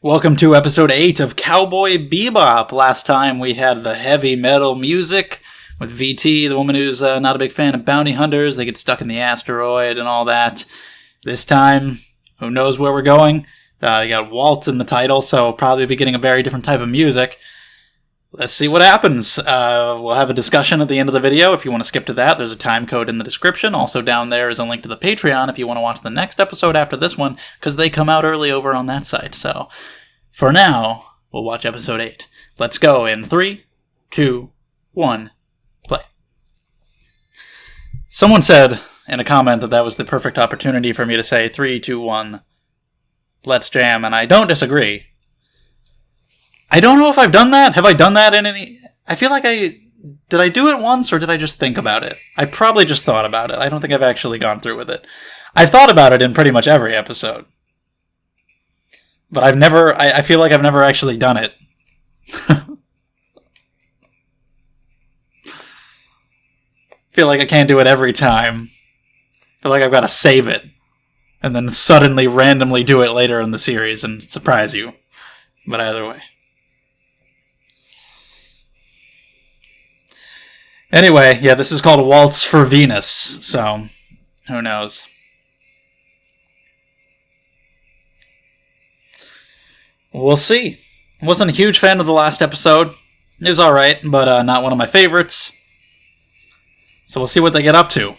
Welcome to episode 8 of Cowboy Bebop. Last time we had the heavy metal music with VT, the woman who's not a big fan of bounty hunters. They get stuck in the asteroid and all that. This time, who knows where we're going? You got Waltz in the title, so probably be getting a very different type of music. Let's see what happens. We'll have a discussion at the end of the video. If you want to skip to that, there's a time code in the description. Also down there is a link to the Patreon if you want to watch the next episode after this one, because they come out early over on that site. So, for now, we'll watch episode 8. Let's go in 3, 2, 1, play. Someone said in a comment that was the perfect opportunity for me to say 3, 2, 1, let's jam, and I don't disagree. I don't know if I've done that. Have I done that in any... I feel like did I do it once, or did I just think about it? I probably just thought about it. I don't think I've actually gone through with it. I've thought about it in pretty much every episode. But I've never... I feel like I've never actually done it. Feel like I can't do it every time. Feel like I've got to save it. And then suddenly, randomly do it later in the series and surprise you. But either way. Anyway, yeah, this is called Waltz for Venus, so who knows. We'll see. Wasn't a huge fan of the last episode. It was alright, but not one of my favorites. So we'll see what they get up to.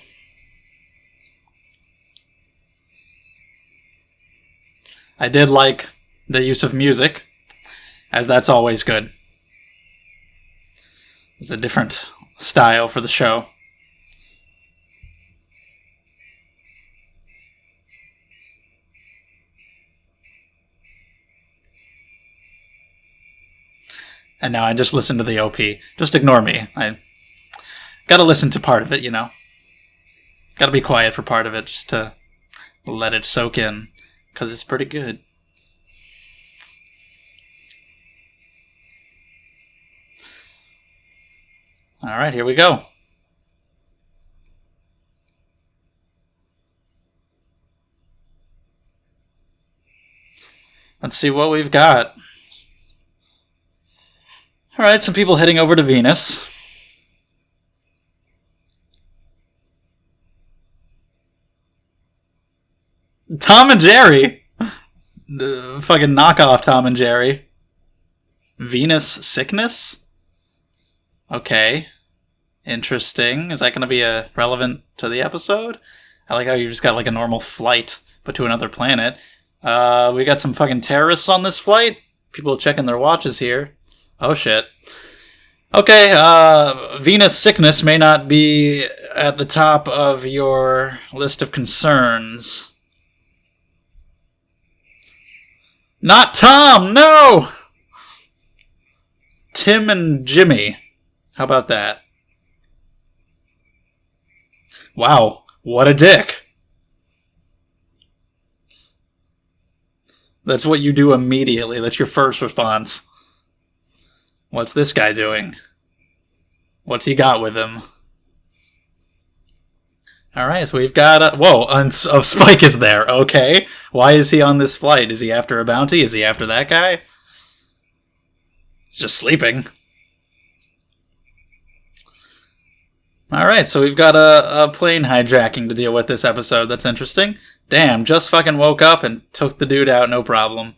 I did like the use of music, as that's always good. It's a different style for the show. And now I just listen to the OP. Just ignore me. I gotta listen to part of it, you know. Gotta be quiet for part of it just to let it soak in, because it's pretty good. Alright, here we go. Let's see what we've got. Alright, some people heading over to Venus. Tom and Jerry! Fucking knockoff Tom and Jerry. Venus sickness? Okay. Interesting. Is that going to be relevant to the episode? I like how you just got like a normal flight, but to another planet. We got some fucking terrorists on this flight. People checking their watches here. Oh shit. Okay, Venus sickness may not be at the top of your list of concerns. Not Tom! No! Tim and Jimmy. How about that? Wow, what a dick. That's what you do immediately. That's your first response. What's this guy doing? What's he got with him? Alright, so we've got... whoa, Spike is there. Okay. Why is he on this flight? Is he after a bounty? Is he after that guy? He's just sleeping. Alright, so we've got a plane hijacking to deal with this episode. That's interesting. Damn, just fucking woke up and took the dude out, no problem.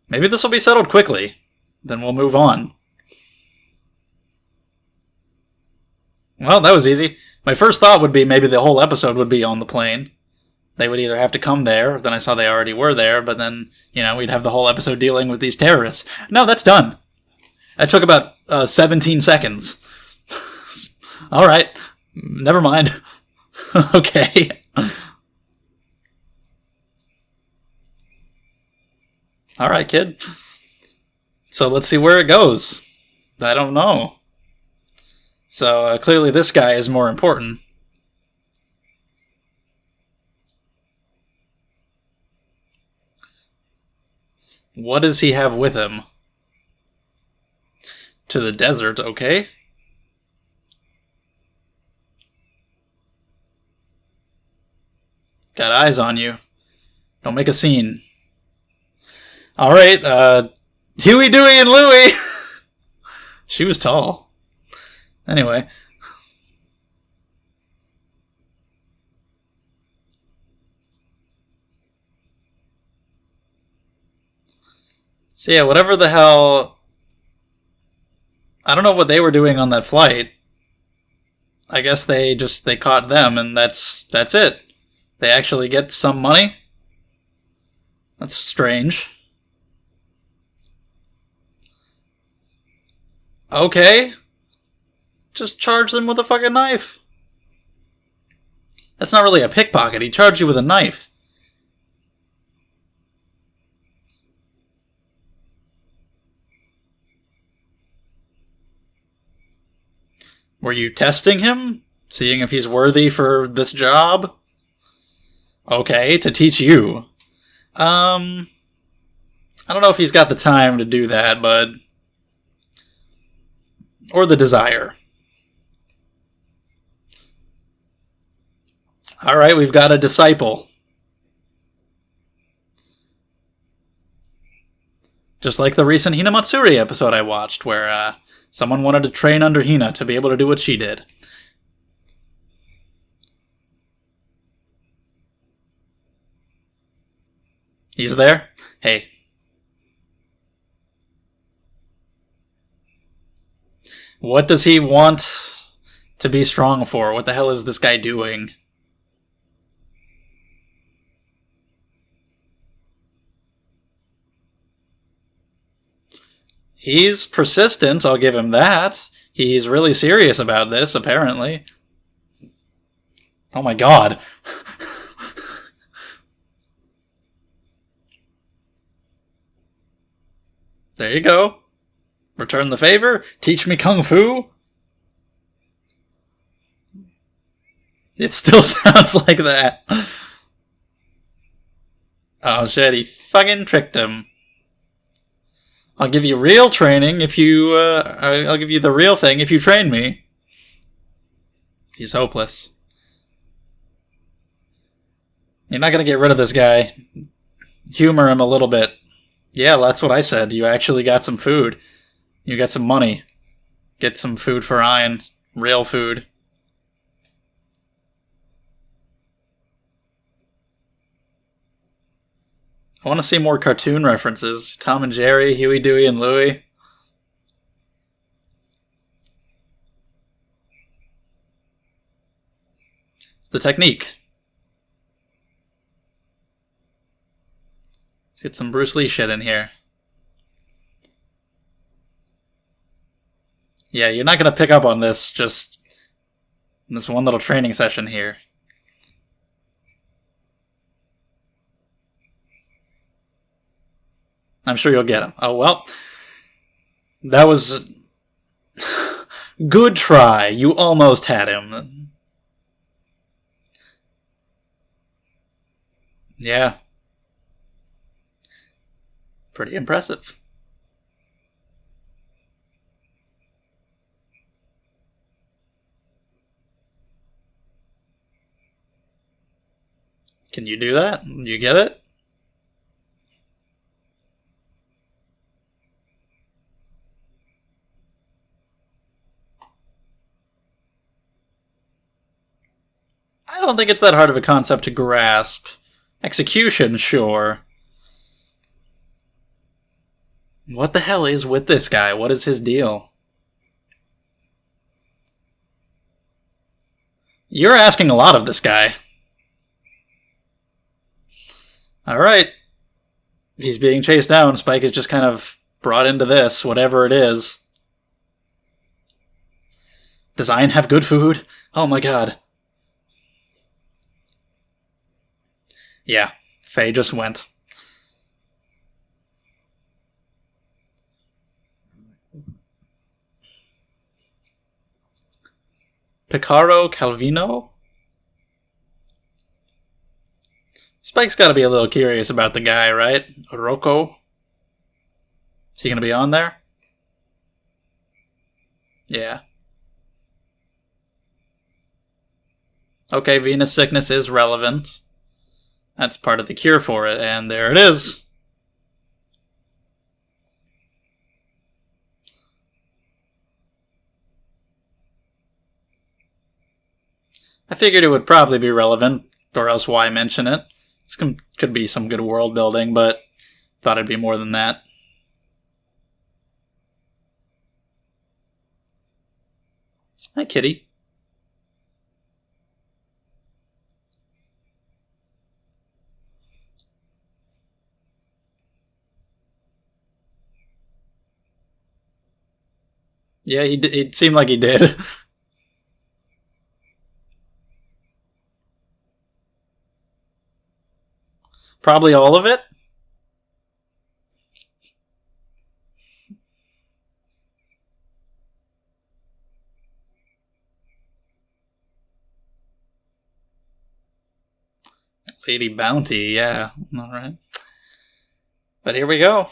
Maybe this will be settled quickly. Then we'll move on. Well, that was easy. My first thought would be maybe the whole episode would be on the plane. They would either have to come there, then I saw they already were there, but then, you know, we'd have the whole episode dealing with these terrorists. No, that's done. That took about 17 seconds. Alright. Never mind. Okay. Alright, kid. So let's see where it goes. I don't know. So clearly this guy is more important. What does he have with him? To the desert, okay. Got eyes on you. Don't make a scene. Alright, Huey, Dewey, and Louie! She was tall. Anyway. So yeah, whatever the hell... I don't know what they were doing on that flight. I guess they caught them, and that's it. They actually get some money? That's strange. Okay. Just charge them with a fucking knife. That's not really a pickpocket. He charged you with a knife. Were you testing him? Seeing if he's worthy for this job? Okay, to teach you. I don't know if he's got the time to do that, but... Or the desire. Alright, we've got a disciple. Just like the recent Hina Matsuri episode I watched, where someone wanted to train under Hina to be able to do what she did. He's there? Hey. What does he want to be strong for? What the hell is this guy doing? He's persistent, I'll give him that. He's really serious about this, apparently. Oh my god. There you go. Return the favor? Teach me kung fu? It still sounds like that. Oh shit, he fucking tricked him. I'll give you real training if you, I'll give you the real thing if you train me. He's hopeless. You're not gonna get rid of this guy. Humor him a little bit. Yeah, that's what I said. You actually got some food. You got some money. Get some food for Iron. Real food. I want to see more cartoon references. Tom and Jerry, Huey, Dewey, and Louie. It's the technique. Let's get some Bruce Lee shit in here. Yeah, you're not going to pick up on this just in this one little training session here. I'm sure you'll get him. Oh, well. That was... Good try. You almost had him. Yeah. Pretty impressive. Can you do that? You get it? I don't think it's that hard of a concept to grasp. Execution, sure. What the hell is with this guy? What is his deal? You're asking a lot of this guy. Alright. He's being chased down. Spike is just kind of brought into this, whatever it is. Does Iron have good food? Oh my god. Yeah, Faye just went. Picaro Calvino? Spike's gotta be a little curious about the guy, right? Rocco? Is he gonna be on there? Yeah. Okay, Venus sickness is relevant. That's part of the cure for it, and there it is. I figured it would probably be relevant, or else why mention it? This could be some good world building, but thought it'd be more than that. Hi, kitty. Yeah, it seemed like he did. Probably all of it. Lady Bounty, yeah. Alright. But here we go.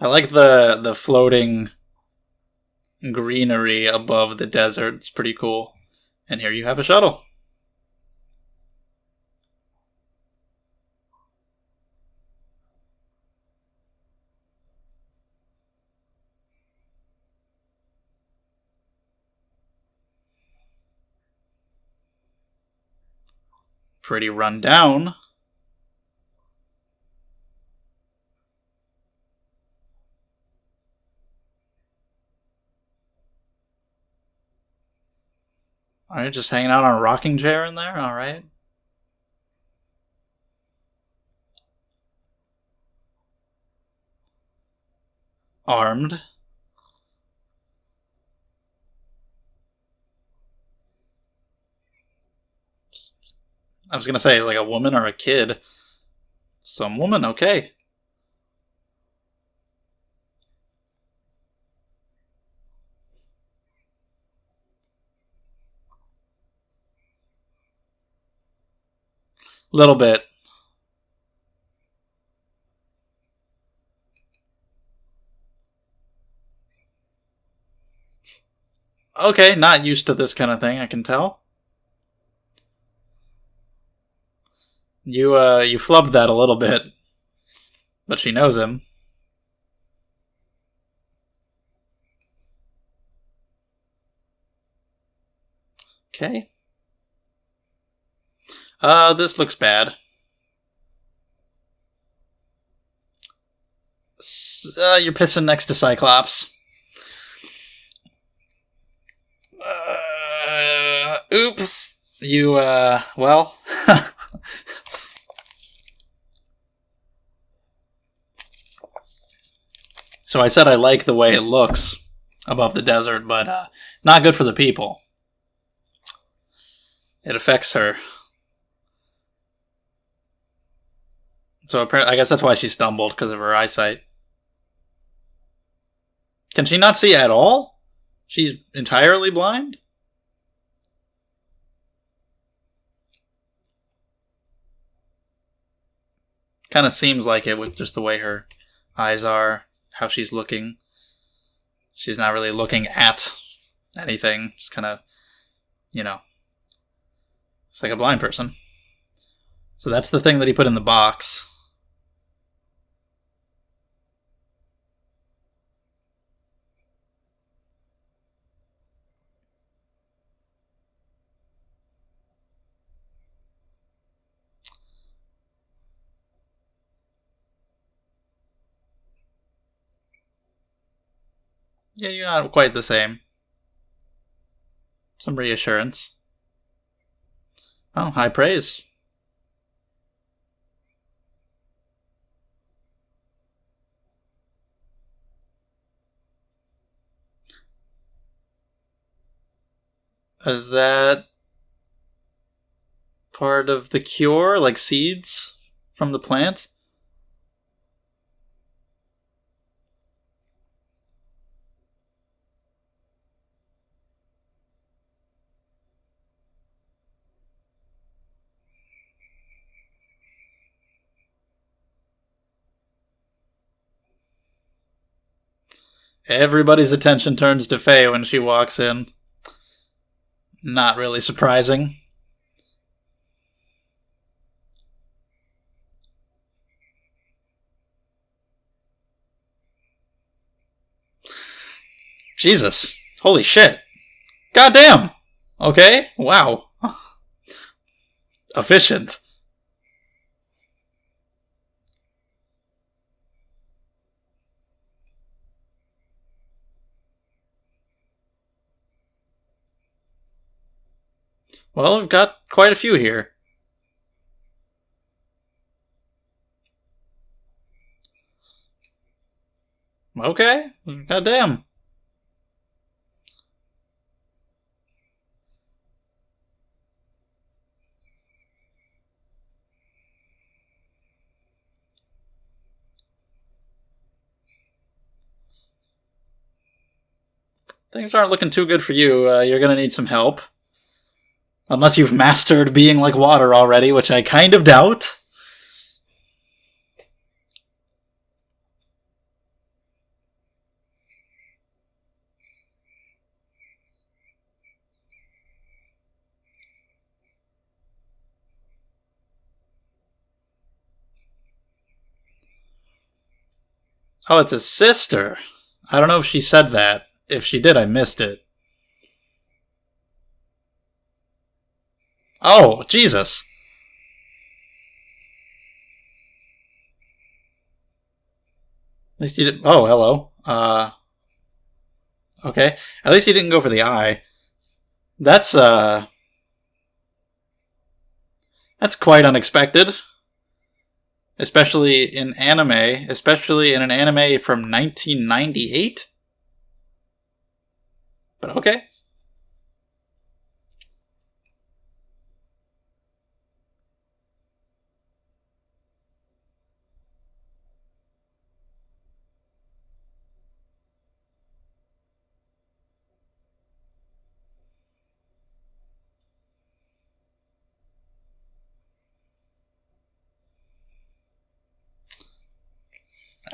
I like the floating greenery above the desert. It's pretty cool. And here you have a shuttle. Pretty run down. Alright, just hanging out on a rocking chair in there? Alright. Armed. I was gonna say, like a woman or a kid. Some woman, okay. Little bit. Okay, not used to this kind of thing, I can tell. You flubbed that a little bit. But she knows him. Okay. This looks bad. You're pissing next to Cyclops. Oops. You, well. So I said I like the way it looks above the desert, but not good for the people. It affects her. So apparently, I guess that's why she stumbled, because of her eyesight. Can she not see at all? She's entirely blind? Kind of seems like it with just the way her eyes are, how she's looking. She's not really looking at anything. Just kind of, it's like a blind person. So that's the thing that he put in the box. Yeah, you're not quite the same. Some reassurance. Oh, high praise. Is that part of the cure? Like seeds from the plant? Everybody's attention turns to Faye when she walks in. Not really surprising. Jesus. Holy shit. Goddamn. Okay. Wow. Efficient. Well, we've got quite a few here. Okay. Goddamn. Things aren't looking too good for you. You're gonna need some help. Unless you've mastered being like water already, which I kind of doubt. Oh, it's his sister. I don't know if she said that. If she did, I missed it. Oh, Jesus. At least you did. Oh, hello. Okay. At least you didn't go for the eye. That's quite unexpected. Especially in anime. Especially in an anime from 1998. But okay.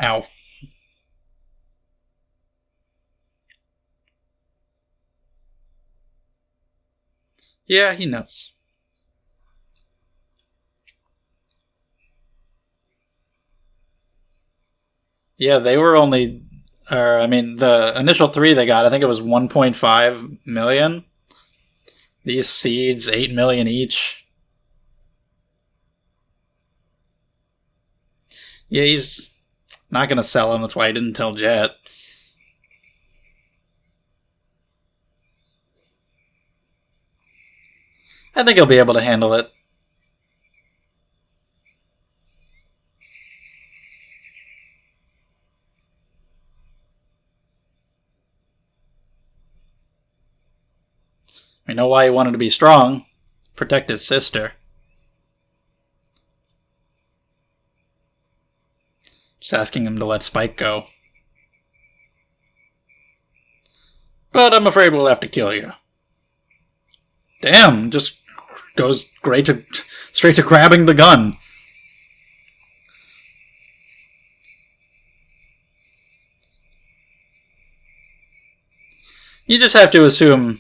Ow. Yeah, he knows. Yeah, they were only, the initial 3 they got, I think it was 1.5 million. These seeds, 8 million each. Yeah, he's not going to sell them. That's why he didn't tell Jet. I think he'll be able to handle it. We know why he wanted to be strong. Protect his sister. Just asking him to let Spike go. But I'm afraid we'll have to kill you. Damn, just goes straight to grabbing the gun. You just have to assume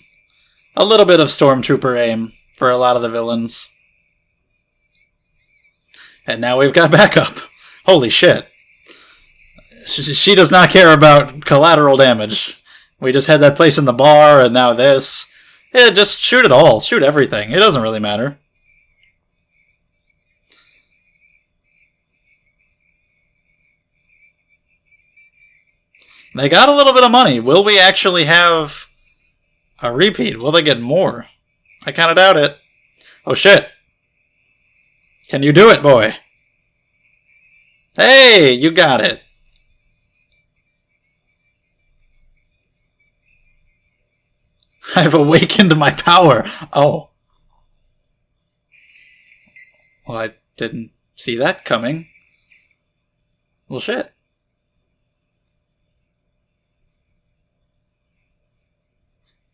a little bit of stormtrooper aim for a lot of the villains. And now we've got backup. Holy shit. She does not care about collateral damage. We just had that place in the bar, and now this. Yeah, just shoot it all. Shoot everything. It doesn't really matter. They got a little bit of money. Will we actually have a repeat? Will they get more? I kind of doubt it. Oh shit. Can you do it, boy? Hey, you got it. I've awakened my power. Oh. Well, I didn't see that coming. Well, shit.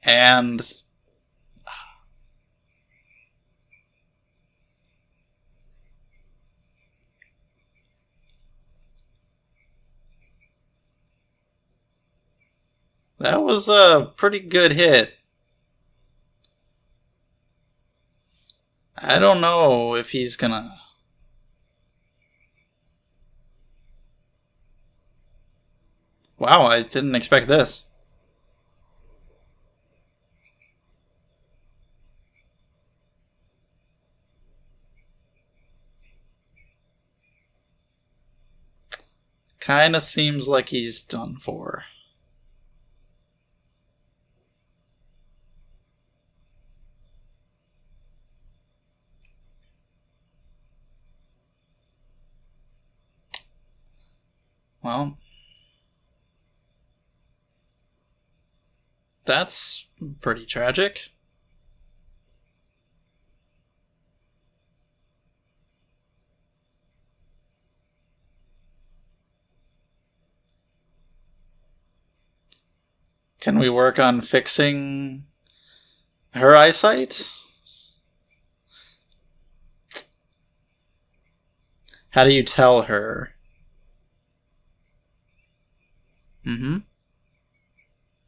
And That was a pretty good hit. I don't know if he's gonna... Wow, I didn't expect this. Kinda seems like he's done for. Well, that's pretty tragic. Can we work on fixing her eyesight? How do you tell her?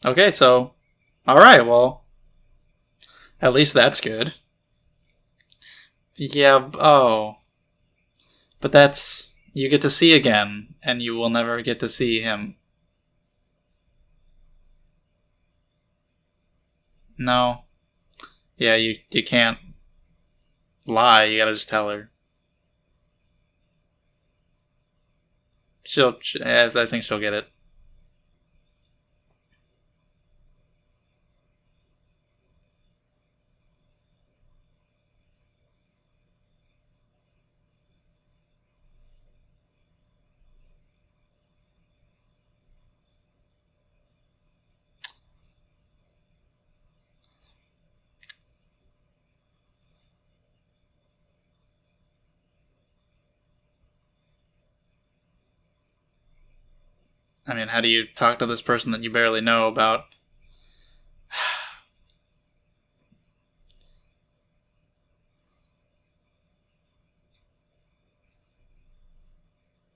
Okay, so... Alright, well... At least that's good. Yeah, oh... But that's... You get to see again, and you will never get to see him. No. Yeah, you can't lie, you gotta just tell her. I think she'll get it. I mean, how do you talk to this person that you barely know about?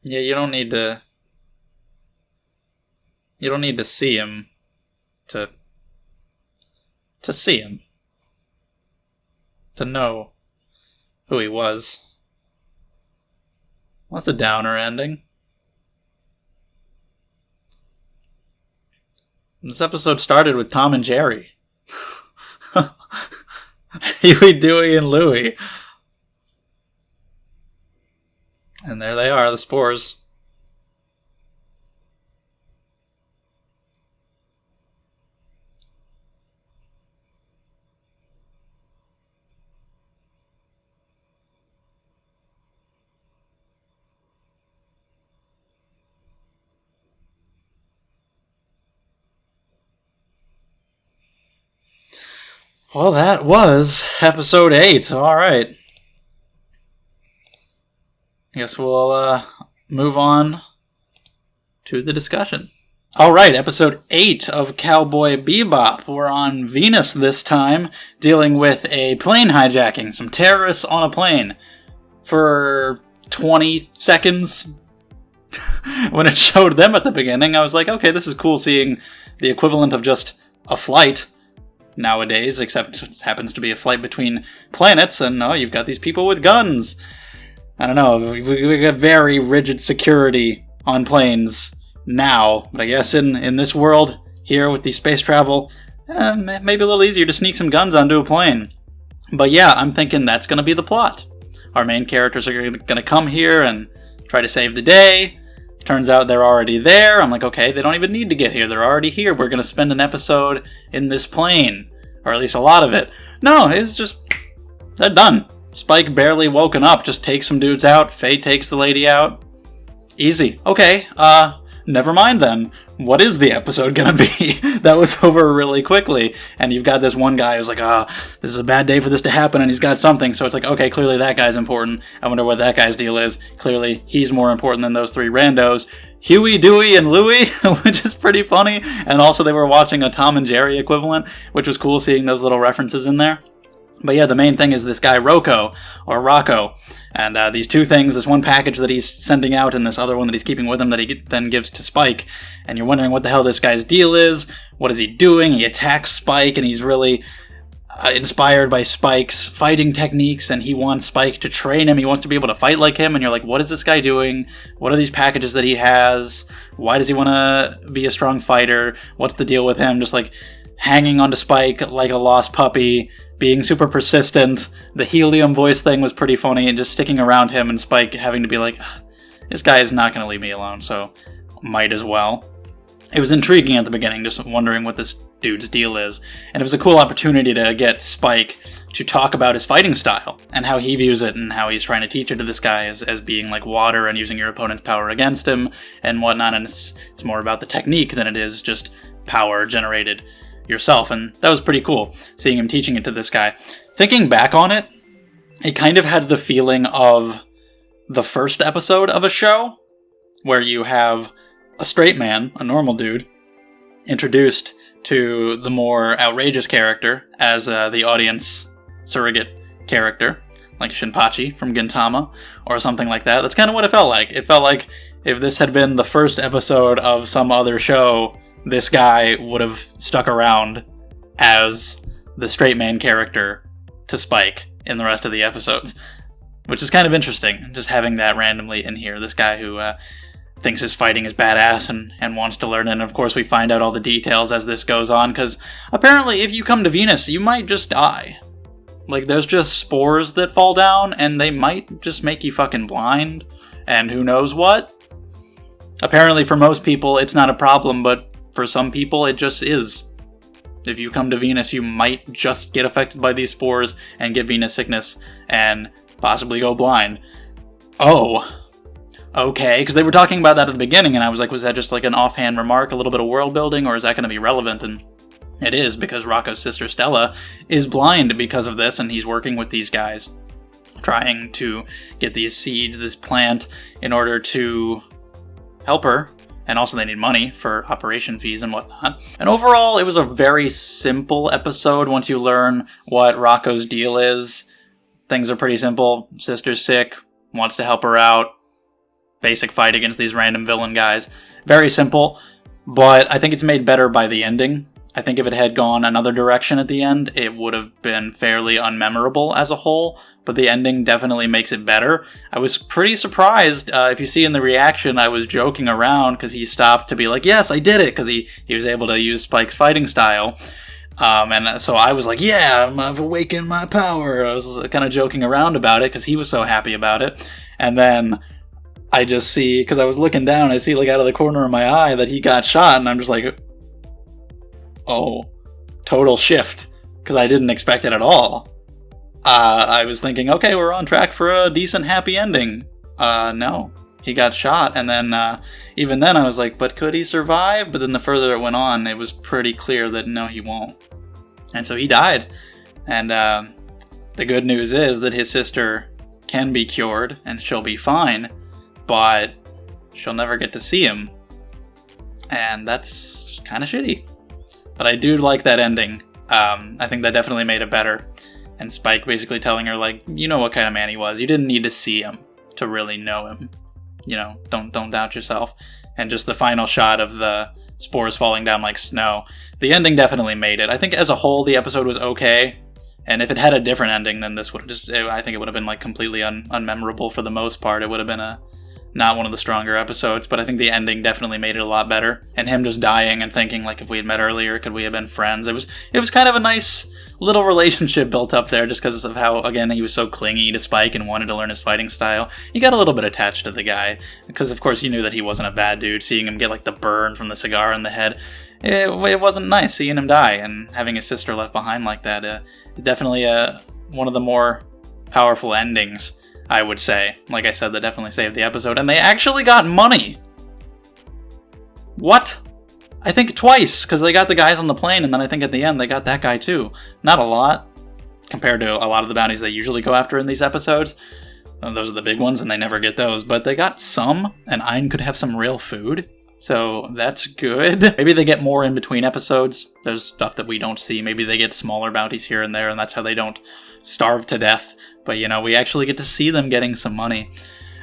Yeah, you don't need to see him to see him. To know who he was. Well, that's a downer ending. This episode started with Tom and Jerry. Huey, Dewey, and Louie. And there they are, the spores. Well, that was episode 8. Alright. I guess we'll move on to the discussion. Alright, episode 8 of Cowboy Bebop. We're on Venus this time, dealing with a plane hijacking. Some terrorists on a plane. For 20 seconds, when it showed them at the beginning, I was like, okay, this is cool seeing the equivalent of just a flight nowadays, except it happens to be a flight between planets, and you've got these people with guns. I don't know, we got very rigid security on planes now, but I guess in this world, here with the space travel, maybe a little easier to sneak some guns onto a plane. But yeah, I'm thinking that's going to be the plot. Our main characters are going to come here and try to save the day. Turns out they're already there. I'm like, okay, they don't even need to get here. They're already here. We're going to spend an episode in this plane. Or at least a lot of it. No, it's just... They're done. Spike barely woken up. Just takes some dudes out. Faye takes the lady out. Easy. Okay, never mind then. What is the episode gonna be? That was over really quickly. And you've got this one guy who's like, this is a bad day for this to happen, and he's got something. So it's like, okay, clearly that guy's important. I wonder what that guy's deal is. Clearly he's more important than those 3 randos. Huey, Dewey, and Louie, which is pretty funny. And also they were watching a Tom and Jerry equivalent, which was cool seeing those little references in there. But yeah, the main thing is this guy Rocco, and these two things, this one package that he's sending out and this other one that he's keeping with him that he then gives to Spike, and you're wondering what the hell this guy's deal is, what is he doing? He attacks Spike, and he's really inspired by Spike's fighting techniques, and he wants Spike to train him, he wants to be able to fight like him, and you're like, what is this guy doing? What are these packages that he has? Why does he want to be a strong fighter? What's the deal with him? Just like hanging onto Spike like a lost puppy, being super persistent. The helium voice thing was pretty funny, and just sticking around him and Spike having to be like, this guy is not going to leave me alone, so might as well. It was intriguing at the beginning, just wondering what this dude's deal is, and it was a cool opportunity to get Spike to talk about his fighting style, and how he views it, and how he's trying to teach it to this guy as being like water, and using your opponent's power against him, and whatnot, and it's more about the technique than it is just power generated yourself, and that was pretty cool, seeing him teaching it to this guy. Thinking back on it, it kind of had the feeling of the first episode of a show, where you have a straight man, a normal dude, introduced to the more outrageous character as the audience surrogate character, like Shinpachi from Gintama, or something like that. That's kind of what it felt like. It felt like if this had been the first episode of some other show, this guy would have stuck around as the straight man character to Spike in the rest of the episodes, which is kind of interesting, just having that randomly in here. This guy who thinks his fighting is badass and wants to learn it, and of course we find out all the details as this goes on, because apparently if you come to Venus, you might just die. Like, there's just spores that fall down, and they might just make you fucking blind, and who knows what? Apparently for most people it's not a problem, but for some people it just is. If you come to Venus, you might just get affected by these spores and get Venus sickness and possibly go blind. Oh, okay, because they were talking about that at the beginning, and I was like, was that just like an offhand remark, a little bit of world building, or is that going to be relevant? And it is, because Rocco's sister Stella is blind because of this, and he's working with these guys, trying to get these seeds, this plant, in order to help her. And also they need money for operation fees and whatnot. And overall, it was a very simple episode once you learn what Rocco's deal is. Things are pretty simple. Sister's sick, wants to help her out. Basic fight against these random villain guys. Very simple, but I think it's made better by the ending. I think if it had gone another direction at the end, it would have been fairly unmemorable as a whole, but the ending definitely makes it better. I was pretty surprised. If you see in the reaction, I was joking around because he stopped to be like, yes, I did it, because he was able to use Spike's fighting style. And so I was like, yeah, I've awakened my power. I was kind of joking around about it because he was so happy about it. And then I just see, because I was looking down, I see like out of the corner of my eye that he got shot, and I'm just like, oh, total shift, because I didn't expect it at all. I was thinking, okay, we're on track for a decent happy ending. No, he got shot, and then even then I was like, but could he survive? But then the further it went on, it was pretty clear that no, he won't. And so he died. And the good news is that his sister can be cured, and she'll be fine, but she'll never get to see him. And that's kind of shitty. But I do like that ending. I think that definitely made it better. And Spike basically telling her, like, you know what kind of man he was. You didn't need to see him to really know him. You know, don't doubt yourself. And just the final shot of the spores falling down like snow. The ending definitely made it. I think as a whole, the episode was okay. And if it had a different ending, then this would have just, I think it would have been like completely unmemorable for the most part. It would have been not one of the stronger episodes, but I think the ending definitely made it a lot better. And him just dying and thinking, like, if we had met earlier, could we have been friends? It was kind of a nice little relationship built up there, just because of how, again, he was so clingy to Spike and wanted to learn his fighting style. You got a little bit attached to the guy, because of course you knew that he wasn't a bad dude. Seeing him get like the burn from the cigar in the head, it wasn't nice seeing him die, and having his sister left behind like that. Definitely one of the more powerful endings, I would say. Like I said, that definitely saved the episode. And they actually got money! What? I think twice, because they got the guys on the plane, and then I think at the end they got that guy too. Not a lot, compared to a lot of the bounties they usually go after in these episodes. Those are the big ones, and they never get those. But they got some, and Ayn could have some real food. So that's good. Maybe they get more in between episodes. There's stuff that we don't see. Maybe they get smaller bounties here and there, and that's how they don't starve to death. But, you know, we actually get to see them getting some money.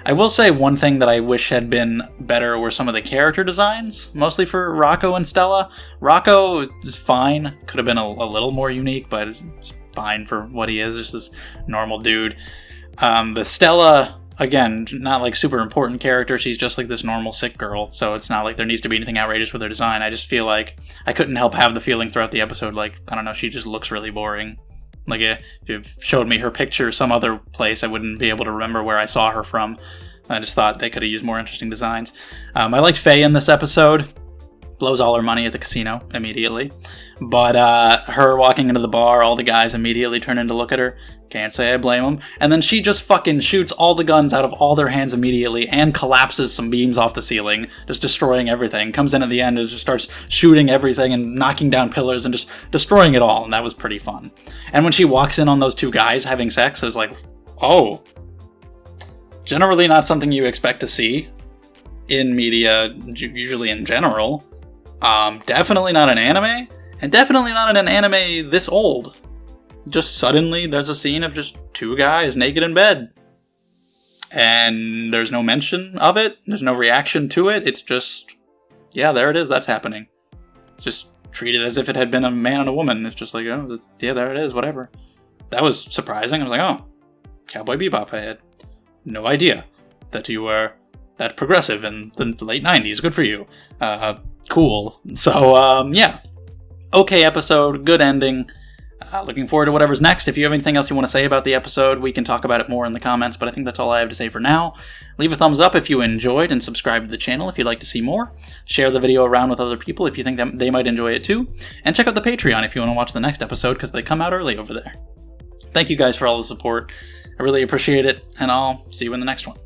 I will say one thing that I wish had been better were some of the character designs, mostly for Rocco and Stella. Rocco is fine. Could have been a little more unique, but it's fine for what he is. Just this normal dude. But Stella, again, not like super important character. She's just like this normal sick girl. So it's not like there needs to be anything outrageous with her design. I just feel like I couldn't help have the feeling throughout the episode, like, I don't know, she just looks really boring. Like, if you showed me her picture some other place, I wouldn't be able to remember where I saw her from. I just thought they could have used more interesting designs. I liked Faye in this episode. Blows all her money at the casino immediately. But her walking into the bar, all the guys immediately turn in to look at her. Can't say I blame them. And then she just fucking shoots all the guns out of all their hands immediately and collapses some beams off the ceiling, just destroying everything. Comes in at the end and just starts shooting everything and knocking down pillars and just destroying it all. And that was pretty fun. And when she walks in on those two guys having sex, I was like, oh. Generally not something you expect to see in media, usually in general. Definitely not an anime, and definitely not in an anime this old. Just suddenly there's a scene of just two guys naked in bed. And there's no mention of it, there's no reaction to it, it's just, yeah, there it is, that's happening. It's just treated as if it had been a man and a woman. It's just like, oh, yeah, there it is, whatever. That was surprising. I was like, oh, Cowboy Bebop, I had no idea that you were that progressive in the late 90s. Good for you. Cool. So, yeah. Okay episode, good ending. Looking forward to whatever's next. If you have anything else you want to say about the episode, we can talk about it more in the comments, but I think that's all I have to say for now. Leave a thumbs up if you enjoyed, and subscribe to the channel if you'd like to see more. Share the video around with other people if you think that they might enjoy it too. And check out the Patreon if you want to watch the next episode, because they come out early over there. Thank you guys for all the support. I really appreciate it, and I'll see you in the next one.